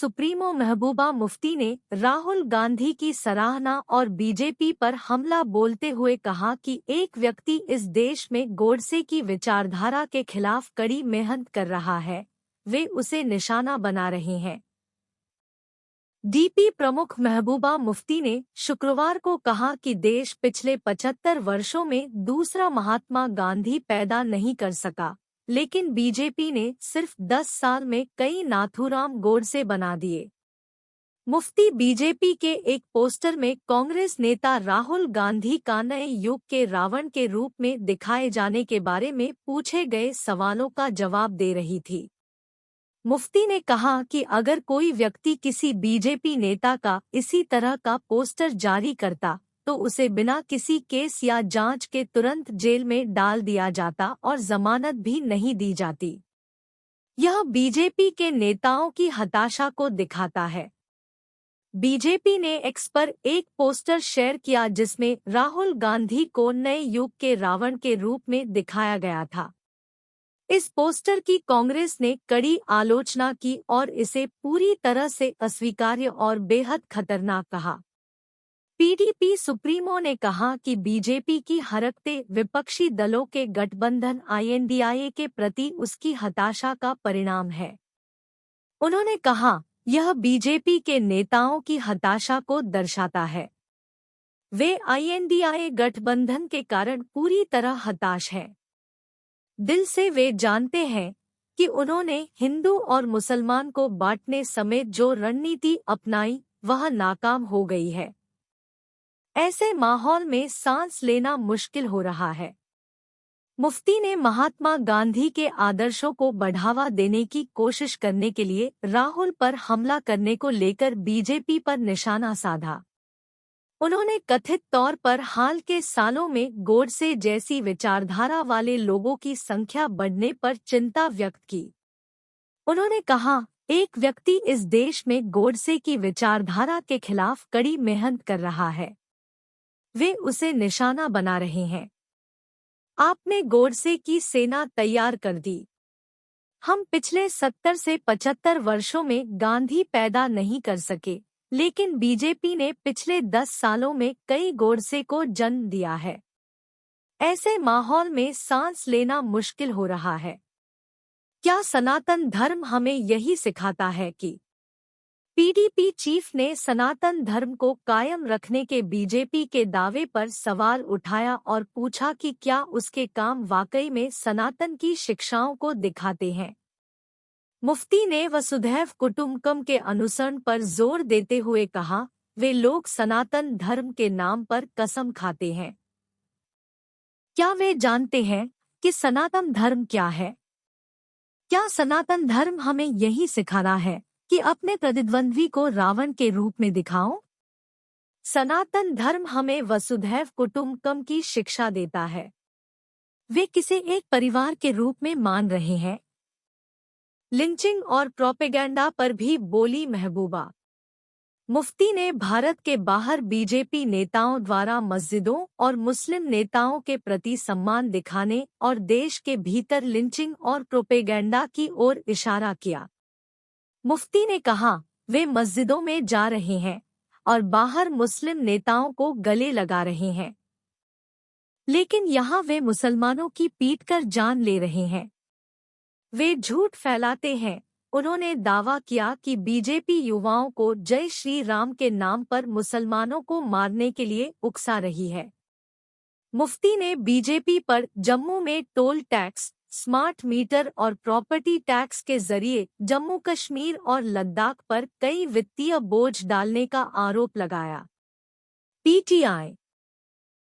Supremo Mehbooba Mufti ने राहुल गांधी की सराहना और बीजेपी पर हमला बोलते हुए कहा कि एक व्यक्ति इस देश में गोडसे की विचारधारा के खिलाफ कड़ी मेहनत कर रहा है, वे उसे निशाना बना रहे हैं। डीपी प्रमुख महबूबा मुफ्ती ने शुक्रवार को कहा कि देश पिछले 75 वर्षों में दूसरा महात्मा गांधी पैदा नहीं कर सका, लेकिन बीजेपी ने सिर्फ 10 साल में कई नाथूराम गोडसे बना दिए। मुफ्ती बीजेपी के एक पोस्टर में कांग्रेस नेता राहुल गांधी का नए युग के रावण के रूप में दिखाए जाने के बारे में पूछे गए सवालों का जवाब दे रही थी। मुफ्ती ने कहा कि अगर कोई व्यक्ति किसी बीजेपी नेता का इसी तरह का पोस्टर जारी करता तो उसे बिना किसी केस या जांच के तुरंत जेल में डाल दिया जाता और जमानत भी नहीं दी जाती। यह बीजेपी के नेताओं की हताशा को दिखाता है। बीजेपी ने एक्स पर एक पोस्टर शेयर किया जिसमें राहुल गांधी को नए युग के रावण के रूप में दिखाया गया था। इस पोस्टर की कांग्रेस ने कड़ी आलोचना की और इसे पूरी तरह से अस्वीकार्य और बेहद खतरनाक कहा। पीडीपी सुप्रीमो ने कहा कि बीजेपी की हरकते विपक्षी दलों के गठबंधन आईएनडीआईए के प्रति उसकी हताशा का परिणाम है। उन्होंने कहा, यह बीजेपी के नेताओं की हताशा को दर्शाता है। वे आईएनडीआईए गठबंधन के कारण पूरी तरह हताश हैं। दिल से वे जानते हैं कि उन्होंने हिंदू और मुसलमान को बांटने समेत जो रणनीति अपनाई वह नाकाम हो गई है। ऐसे माहौल में सांस लेना मुश्किल हो रहा है। मुफ्ती ने महात्मा गांधी के आदर्शों को बढ़ावा देने की कोशिश करने के लिए राहुल पर हमला करने को लेकर बीजेपी पर निशाना साधा। उन्होंने कथित तौर पर हाल के सालों में गोडसे जैसी विचारधारा वाले लोगों की संख्या बढ़ने पर चिंता व्यक्त की। उन्होंने कहा, एक व्यक्ति इस देश में गोडसे की विचारधारा के खिलाफ कड़ी मेहनत कर रहा है, वे उसे निशाना बना रहे हैं। आपने गोडसे की सेना तैयार कर दी। हम पिछले 70 से 75 वर्षों में गांधी पैदा नहीं कर सके, लेकिन बीजेपी ने पिछले 10 सालों में कई गोडसे को जन्म दिया है। ऐसे माहौल में सांस लेना मुश्किल हो रहा है। क्या सनातन धर्म हमें यही सिखाता है कि? पीडीपी चीफ ने सनातन धर्म को कायम रखने के बीजेपी के दावे पर सवाल उठाया और पूछा कि क्या उसके काम वाकई में सनातन की शिक्षाओं को दिखाते हैं। मुफ्ती ने वसुधैव कुटुंबकम के अनुसरण पर जोर देते हुए कहा, वे लोग सनातन धर्म के नाम पर कसम खाते हैं। क्या वे जानते हैं कि सनातन धर्म क्या है? क्या सनातन धर्म हमें यही सिखाना है कि अपने प्रतिद्वंद्वी को रावण के रूप में दिखाओ? सनातन धर्म हमें वसुधैव कुटुंबकम की शिक्षा देता है। वे किसे एक परिवार के रूप में मान रहे हैं। लिंचिंग और प्रोपेगेंडा पर भी बोली महबूबा मुफ्ती ने भारत के बाहर बीजेपी नेताओं द्वारा मस्जिदों और मुस्लिम नेताओं के प्रति सम्मान दिखाने और देश के भीतर लिंचिंग और प्रोपेगेंडा की ओर इशारा किया। मुफ्ती ने कहा, वे मस्जिदों में जा रहे हैं और बाहर मुस्लिम नेताओं को गले लगा रहे हैं, लेकिन यहाँ वे मुसलमानों की पीट कर जान ले रहे हैं। वे झूठ फैलाते हैं। उन्होंने दावा किया कि बीजेपी युवाओं को जय श्री राम के नाम पर मुसलमानों को मारने के लिए उकसा रही है। मुफ्ती ने बीजेपी पर जम्मू में टोल टैक्स, स्मार्ट मीटर और प्रॉपर्टी टैक्स के जरिए जम्मू कश्मीर और लद्दाख पर कई वित्तीय बोझ डालने का आरोप लगाया। पीटीआई